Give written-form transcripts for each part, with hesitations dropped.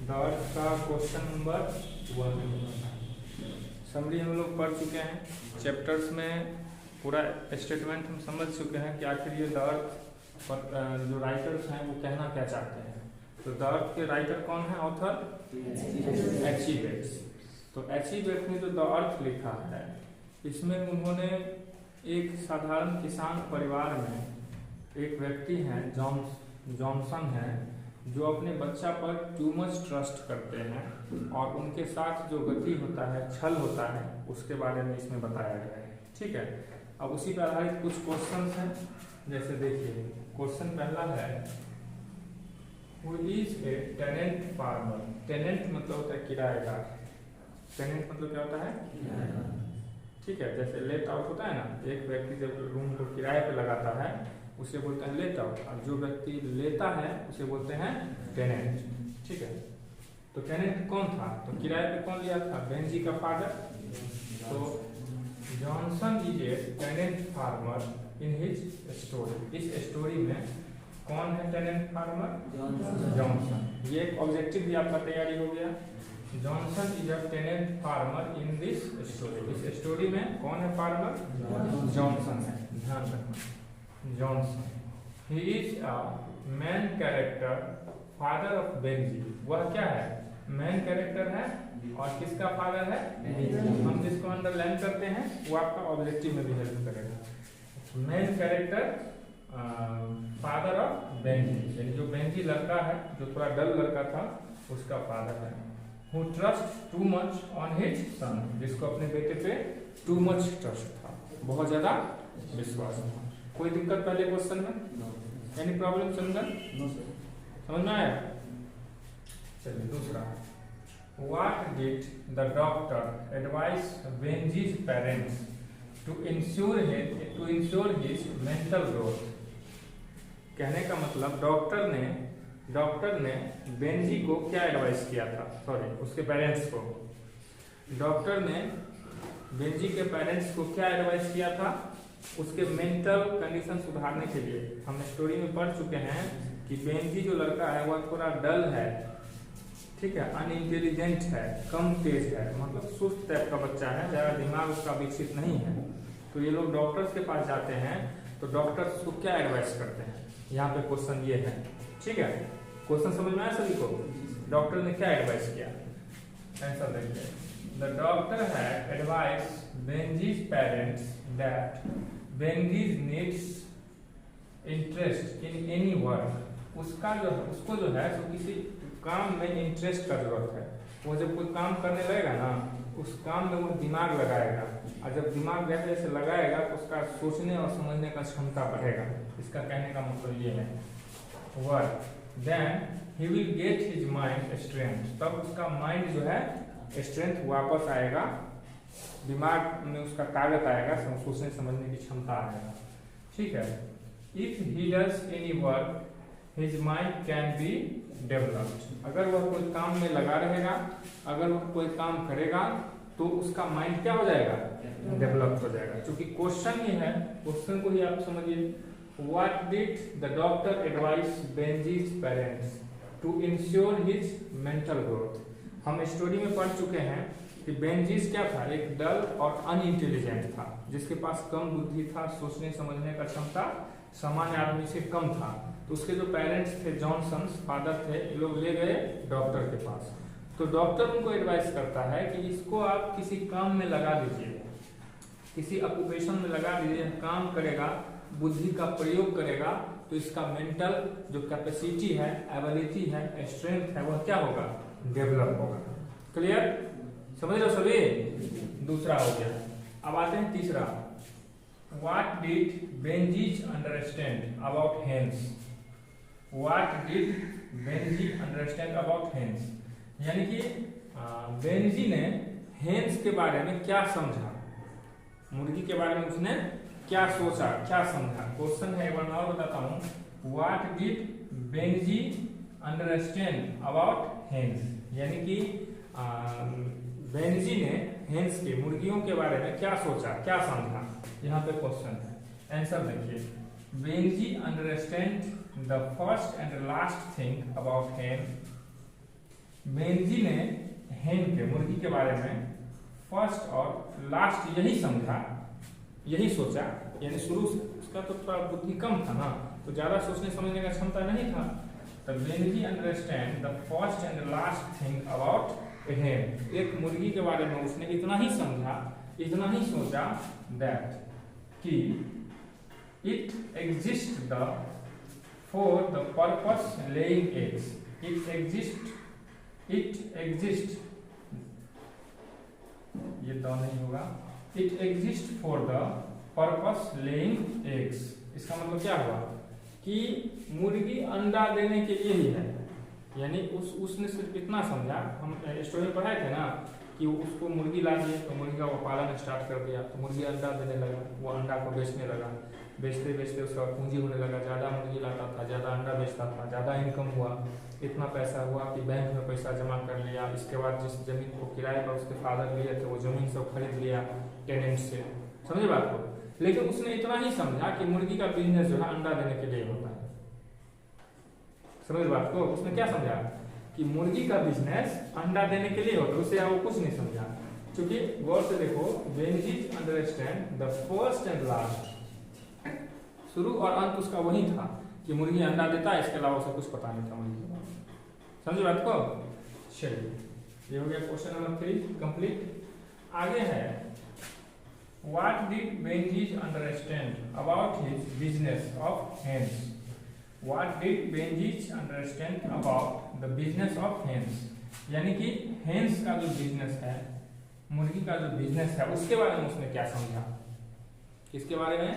Dot का question number 1। Summary हम लोग पढ़ चुके हैं, चैप्टर्स में पूरा स्टेटमेंट हम समझ चुके हैं कि आखिर ये दर्द पर जो राइटर्स हैं वो कहना क्या चाहते हैं। तो दर्द के राइटर कौन है, ऑथर एच ई वेट्स। तो एच ई वेट्स ने जो द अर्थ लिखा है, इसमें उन्होंने एक साधारण किसान परिवार में एक व्यक्ति हैं जॉनसन हैं, जो अपने बच्चा पर टू मच ट्रस्ट करते हैं और उनके साथ जो गति होता है, छल होता है, उसके बारे में इसमें बताया गया है। ठीक है, अब उसी पर आधारित कुछ क्वेश्चन हैं। जैसे देखिए, क्वेश्चन पहला है, who is a tenant farmer. Tenant मतलब होता है किराएदार। टेनेंट मतलब क्या होता है? ठीक है, जैसे लेट आउट होता है ना, एक व्यक्ति जब रूम को किराए पे लगाता है उसे बोलते हैं लेट आउट, और जो व्यक्ति लेता है उसे बोलते हैं टेनेंट। ठीक है, तो टेनेंट कौन था? तो किराए पे कौन लिया था? बेंजी का फादर। तो Johnson is a tenant farmer in his story. इस स्टोरी में कौन है टेनेंट फार्मर? जॉनसन। ये एक ऑब्जेक्टिव भी आपका तैयारी हो गया। Johnson is a tenant farmer in this story. इस स्टोरी में कौन है फार्मर? जॉनसन है, ध्यान रखना, Johnson. He is a main character, father of Benjy. वह क्या है? मैन कैरेक्टर है, और किसका फादर है? हम जिसको अंडरलाइन करते हैं वो आपका ऑब्जेक्टिव में भी हेल्प करेगा। Man character father of Benji, यानी जो बेंजी लड़का है, जो थोड़ा डल लड़का था, उसका फादर है। Who trust too much on his son, जिसको अपने बेटे पे too much trust था, बहुत ज्यादा विश्वास था। कोई दिक्कत पहले क्वेश्चन में? एनी प्रॉब्लम चंदन? समझ में आया? चलिए दूसरा, What did the doctor advise Benji's parents to ensure his mental growth? कहने का मतलब डॉक्टर ने बेंजी को क्या एडवाइस किया था? सॉरी, उसके पेरेंट्स को। डॉक्टर ने बेंजी के पेरेंट्स को क्या एडवाइस किया था? उसके मेंटल कंडीशन सुधारने के लिए। हम स्टोरी में पढ़ चुके हैं कि बेंजी जो लड़का है वह थोड़ा डल है, ठीक है, अनइंटेलिजेंट है, कम तेज है, मतलब सुस्त टाइप का बच्चा है, ज़्यादा दिमाग उसका विकसित नहीं है। तो ये लोग डॉक्टर्स के पास जाते हैं, तो डॉक्टर्स को क्या एडवाइस करते हैं? यहाँ पे क्वेश्चन ये है। ठीक है, क्वेश्चन समझ में आया सभी को? डॉक्टर ने क्या एडवाइस किया? आंसर देखिए, the doctor had advice Benjy's parents that Benjy's needs interest in any work. उसको जो है तो किसी काम में इंटरेस्ट का जरूरत है। वो जब कोई काम करने लगेगा ना, उस काम में वो दिमाग लगाएगा, और जब दिमाग जैसे जैसे लगाएगा तो उसका सोचने और समझने का क्षमता बढ़ेगा। इसका कहने का मतलब ये है, work, then he will get his mind strength. तब उसका माइंड जो है स्ट्रेंथ वापस आएगा, दिमाग में उसका ताकत आएगा, सोचने समझने की क्षमता आएगा। ठीक है, if he does any work his mind can be developed. अगर वह कोई काम में लगा रहेगा, अगर वह कोई काम करेगा, तो उसका माइंड क्या हो जाएगा? डेवलप हो जाएगा। क्योंकि क्वेश्चन ये है, क्वेश्चन को ही आप समझिए। What did the doctor advise Benji's parents to ensure his mental growth? हम स्टोरी में पढ़ चुके हैं कि बेंजीस क्या था? एक डल और अनइंटेलिजेंट था, जिसके पास कम बुद्धि था, सोचने समझने का क्षमता सामान्य आदमी से कम था। तो उसके जो पेरेंट्स थे, जॉनसन फादर थे, ये लोग ले गए डॉक्टर के पास। तो डॉक्टर उनको एडवाइस करता है कि इसको आप किसी काम में लगा दीजिए, किसी ऑक्यूपेशन में लगा दीजिए, काम करेगा, बुद्धि का प्रयोग करेगा, तो इसका मेंटल जो कैपेसिटी है, एबिलिटी है, स्ट्रेंथ है, वह क्या होगा? डेवलप होगा। क्लियर? समझ रहे हो सभी? दूसरा हो गया। अब आते हैं तीसरा, what did Benjy's understand about hens. What did Benjy understand about hens, यानी कि बेंजी ने हेन्स के बारे में क्या समझा, मुर्गी के बारे में उसने क्या सोचा, क्या समझा। क्वेश्चन है, एक बार और बताता हूँ, what did Benjy understand about hens, यानी कि बेंजी ने हेन्स के, मुर्गियों के बारे में क्या सोचा, क्या समझा। यहाँ पे क्वेश्चन है, आंसर देखिए, Benjy understand the first and last thing about हेन बेंजी ने हेन के मुर्गी के बारे में फर्स्ट और लास्ट यही समझा, यही सोचा, यानी शुरू से उसका तो थोड़ा बुद्धि कम था ना, तो ज्यादा सोचने समझने का क्षमता नहीं था। तो Benjy understand the first and last thing about a hen, एक मुर्गी के बारे में उसने इतना ही समझा, इतना ही सोचा दैट कि it exist the for the purpose laying eggs, it exist ये द नहीं होगा, it exist for the purpose laying eggs. इसका मतलब क्या हुआ कि मुर्गी अंडा देने के लिए ही है, यानी उसने सिर्फ इतना समझा, हम स्टोरी पढ़ाए थे ना कि उसको मुर्गी ला दिए तो मुर्गी का वो पालन स्टार्ट कर दिया, तो मुर्गी अंडा देने लगा, वो अंडा को बेचने लगा, बेचते बेचते उसका पूंजी होने लगा, ज़्यादा मुर्गी लाता था, ज़्यादा अंडा बेचता था, ज़्यादा इनकम हुआ, इतना पैसा हुआ कि बैंक में पैसा जमा कर लिया। इसके बाद जिस जमीन को किराए पर उसके फादर लिए थे वो जमीन सब खरीद लिया टेनेंट से, समझे बात को। लेकिन उसने इतना ही समझा कि मुर्गी का बिजनेस जो है अंडा देने के लिए होता है, समझ बात को। उसने क्या समझा कि मुर्गी का बिजनेस अंडा देने के लिए होता है, उससे वो कुछ नहीं समझा। क्योंकि गौर से देखो, Benjy's understand the first and last, शुरू और अंत उसका वही था कि मुर्गी अंडा देता है, इसके अलावा उसे कुछ पता नहीं था मुर्गी के बारे में, समझे बात को। चलिए ये हो गया क्वेश्चन नंबर 3 कंप्लीट। आगे है what did Benjy's understand about his business of hens, what did Benjy's understand about the business of hens, यानी कि हेन्स का जो बिजनेस है, मुर्गी का जो बिजनेस है, उसके बारे में उसने क्या समझा। किसके बारे में?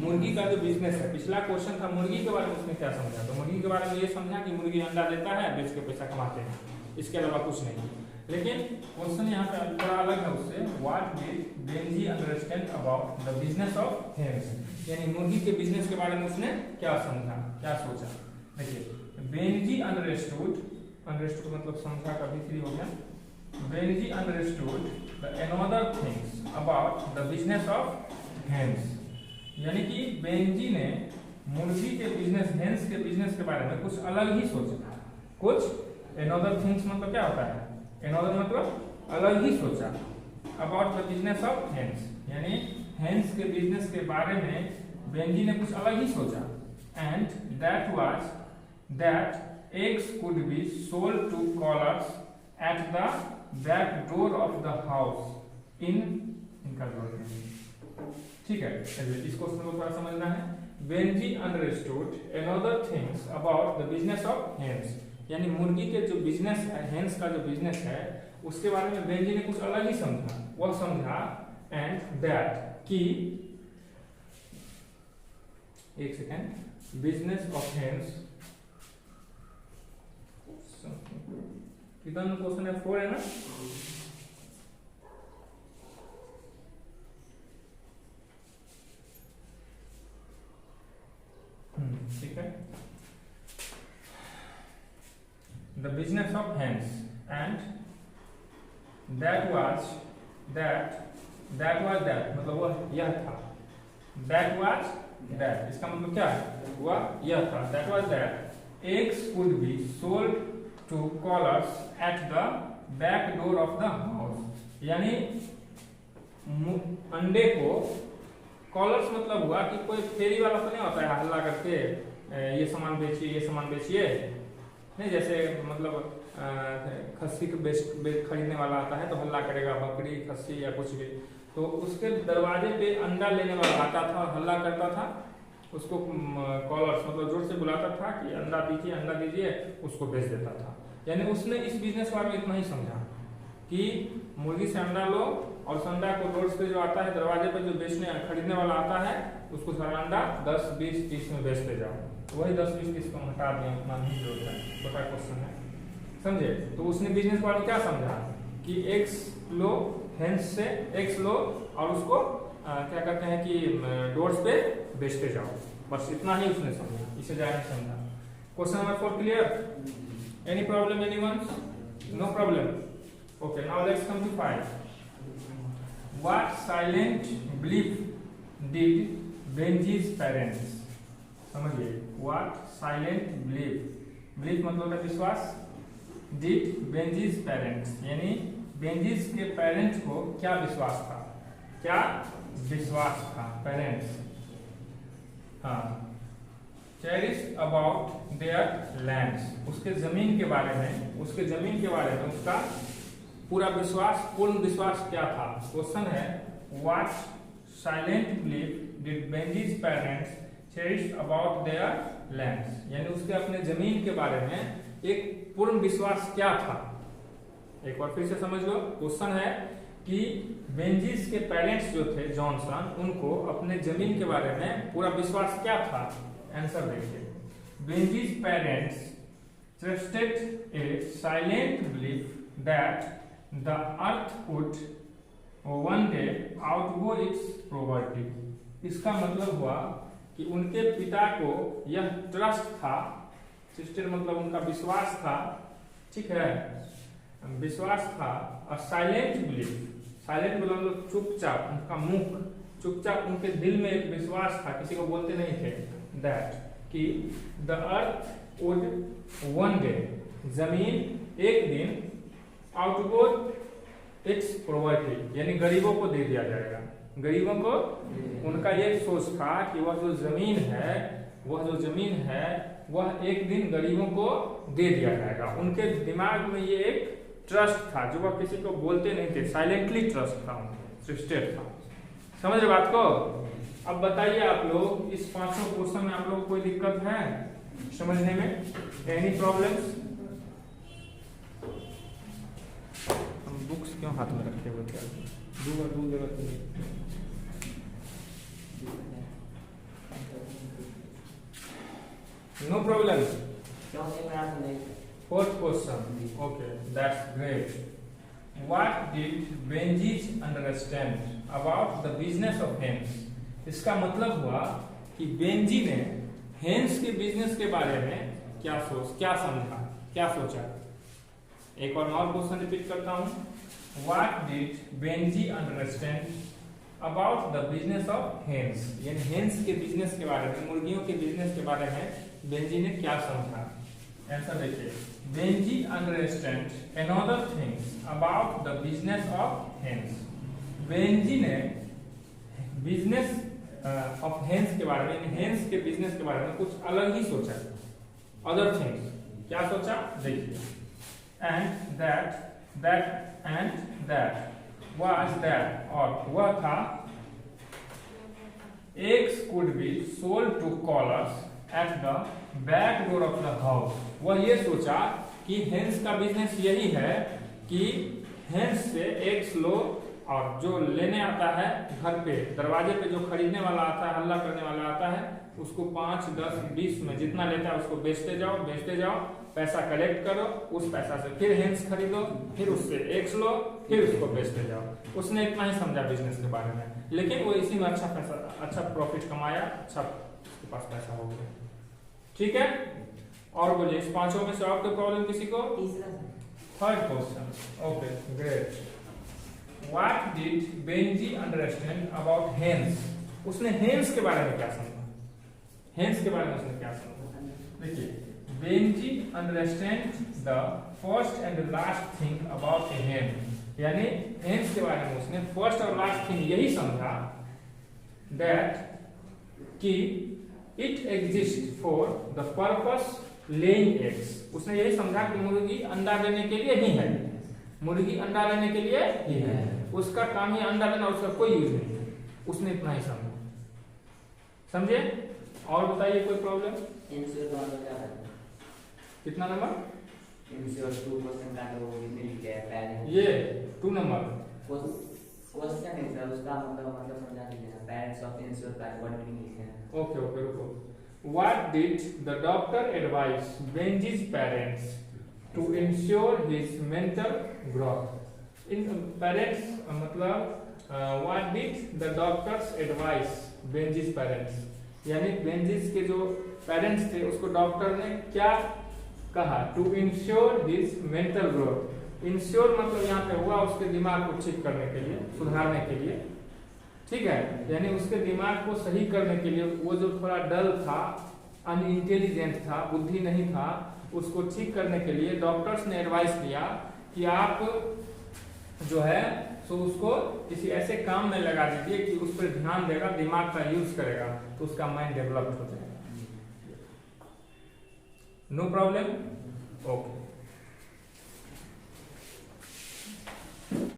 मुर्गी का जो बिजनेस है। पिछला क्वेश्चन था मुर्गी के बारे में उसने क्या समझा, तो मुर्गी के बारे में ये समझा कि मुर्गी अंडा देता है, बेच के पैसा कमाते हैं, इसके अलावा कुछ नहीं। लेकिन क्वेश्चन यहाँ पे थोड़ा अलग है उससे, what did Benjy understand about the business of hens, यानी मुर्गी के बिजनेस के बारे में उसने क्या समझा, क्या सोचा। देखिए बेंजी अंडरस्टूड, अंडरस्टूड मतलब समझा का भी हो गया, Benjy understood the another things about the business of hens, यानी कि बेंजी ने मुर्गी के बिजनेस, हेन्स के बिजनेस के बारे में कुछ अलग ही सोचा। कुछ अनदर थिंग्स मतलब क्या होता है, अनदर मतलब अलग ही सोचा, about the business of hens, यानी हेन्स के बिजनेस के बारे में बेंजी ने कुछ अलग ही सोचा। And that was that eggs could be sold to callers at the back door of the house in, इनका जोड़ है, ठीक है। इस क्वेश्चन को थोड़ा समझना है। Benjy understood another things about the business of hens, यानी मुर्गी के जो बिजनेस है, हेन्स का जो बिजनेस है, उसके बारे में बेंजी ने कुछ अलग ही समझा। वह समझा एंड दैट कि, एक सेकेंड, बिजनेस ऑफ हेन्स, कितना क्वेश्चन है 4 है ना, ठीक है। The business of hens and that was that मतलब वह यह था, that was that इसका मतलब क्या है, वह यह था, that was that eggs could be sold to callers at the back door of the house, यानी अंडे को, कॉलर्स मतलब हुआ कि कोई फेरी वाला तो नहीं होता है हल्ला करके ये सामान बेचिए, ये सामान बेचिए, नहीं, जैसे मतलब खस्सी के खरीदने वाला आता है तो हल्ला करेगा, बकरी खस्सी या कुछ भी, तो उसके दरवाजे पे अंडा लेने वाला आता था और हल्ला करता था, उसको कॉलर्स मतलब जोर से बुलाता था कि अंडा दीजिए, अंडा दीजिए, उसको बेच देता था। यानी उसने इस बिजनेस के बारे में इतना ही समझा कि मुर्गी से अंडा लो और उस अंडा को डोर्स पे जो आता है, दरवाजे पे जो बेचने खरीदने वाला आता है, उसको सारा अंडा 10, 20, 30 में बेचते जाओ। तो वही 10, 20, 30 को हटा दिया, उतना नहीं जरूरत है, छोटा क्वेश्चन है, समझे। तो उसने बिजनेस के बारे में क्या समझा कि एग्स लो, हेन्स से एग्स लो और उसको क्या कहते हैं कि डोर्स पे बेचते जाओ, बस इतना ही उसने समझा, इसे ज्यादा नहीं समझा। Question number 4 clear? Any problem anyone? No problem. Okay, now let's come to 5. What silent belief did Benji's parents? समझिए, what silent belief, belief मतलब है विश्वास, डिड बेंजीज पेरेंट्स, यानी बेंजीज के पेरेंट्स को क्या विश्वास था, क्या विश्वास था, पेरेंट्स, हाँ, चेरिश अबाउट देयर लैंड्स, उसके जमीन के बारे में, उसके जमीन के बारे में उसका पूरा विश्वास, पूर्ण विश्वास क्या था। क्वेश्चन है what silent belief did Benjy's parents cherish about their lands, यानी उसके अपने जमीन के बारे में एक पूर्ण विश्वास क्या था। एक बार फिर से समझ लो, क्वेश्चन है कि बेंजीज के पेरेंट्स जो थे जॉनसन, उनको अपने जमीन के बारे में पूरा विश्वास क्या था। आंसर देखिए, Benjy's parents trusted a silent belief that the earth would one day outgo its property. इसका मतलब हुआ कि उनके पिता को यह ट्रस्ट था, ट्रस्टेड मतलब उनका विश्वास था, ठीक है, विश्वास था। और साइलेंट बिलीफ, साइलेंट मतलब चुपचाप, उनका मुख चुपचाप, उनके दिल में एक विश्वास था, किसी को बोलते नहीं थे, दैट कि the earth would one day, जमीन एक दिन आउटगो इट्स प्रॉपर्टी, यानी गरीबों को दे दिया जाएगा, गरीबों को। उनका ये सोच था कि वह जो जमीन है, वह जो जमीन है वह एक दिन गरीबों को दे दिया जाएगा। उनके दिमाग में ये एक ट्रस्ट था जो वह किसी को बोलते नहीं थे, साइलेंटली ट्रस्ट था, उनके ट्रस्टेड था। समझ रहे बात को। अब बताइए आप लोग, इस पांचों क्वेश्चन में आप लोग कोई दिक्कत है समझने में, एनी प्रॉब्लम्स? हम बुक्स क्यों हाथ में रखे हुए थे, दो जगह no problem. Fourth question. Okay, that's great. What did Benji's understand about the business of hens? इसका मतलब हुआ कि बेंजी ने हेन्स के बिजनेस के बारे में क्या समझा, क्या सोचा। एक और क्वेश्चन रिपीट करता हूँ। What did Benji understand about the business of hens? यानी हेन्स के बिजनेस के बारे में, मुर्गियों के बिजनेस के बारे में बेंजी ने क्या समझा। आंसर देखिए, Benjy understand another things about the business of hens. Benjy ने बिजनेस ऑफ हेन्स के बारे में, हेन्स के बिजनेस के बारे में कुछ अलग ही सोचा, अदर थिंग्स। क्या सोचा देखिए, एंड दैट वाज दैट, और वह था, eggs could be sold to callers at the back door of the house। वह ये सोचा कि हेन्स का बिजनेस यही है कि हेन्स से एग्स लो, और जो लेने आता है घर पे, दरवाजे पे जो खरीदने वाला आता है, हल्ला करने वाला आता है, उसको 5, 10, 20 में जितना लेता है उसको बेचते जाओ, पैसा कलेक्ट करो, उस पैसा से फिर हेन्स खरीदो, फिर उससे एग्स लो, फिर उसको बेचते जाओ। उसने इतना ही समझा बिजनेस के बारे में, लेकिन वो इसी में अच्छा प्रॉफिट कमाया, अच्छा उसके पास पैसा हो गया। ठीक है, और बोलिए इस पांचों में से और कोई प्रॉब्लम किसी को? Third question. Okay great. What did Benjy understand about hens? उसने हेन्स के बारे में क्या समझा, हेन्स के बारे में उसने क्या समझा? देखिए, Benjy understand the first and last thing about a hen, यानी हेन्स के बारे में उसने फर्स्ट और लास्ट थिंग यही समझा, दैट कि it exist for the purpose laying eggs. उसने यही समझा कि मुर्गी अंडा देने के लिए ही है, मुर्गी अंडा देने के लिए ही है, उसका काम ही अंडा देना, उसका कोई यूज नहीं है। उसने इतना ही समझा, समझे? और बताइए कोई प्रॉब्लम? कितना नंबर? ये 2 नंबर क्वेश्चन है सर, उसका मतलब समझा दीजिए। Parents of ensure plan what meaning है? ओके रुको। What did the doctor advise Benji's parents to ensure his mental growth? In parents मतलब what did the doctors advise Benji's parents? यानी बेंजिस के जो पेरेंट्स थे उसको डॉक्टर ने क्या कहा? To ensure his mental growth. Ensure मतलब यहाँ पे हुआ उसके दिमाग को ठीक करने के लिए, सुधारने के लिए, ठीक है, यानी उसके दिमाग को सही करने के लिए। वो जो थोड़ा डल था, अनइंटेलिजेंट था, बुद्धि नहीं था, उसको ठीक करने के लिए डॉक्टर्स ने एडवाइस दिया कि आप जो है सो उसको किसी ऐसे काम में लगा दीजिए कि उस पर ध्यान देगा, दिमाग का यूज करेगा, तो उसका माइंड डेवलप्ड हो जाएगा। No problem, okay.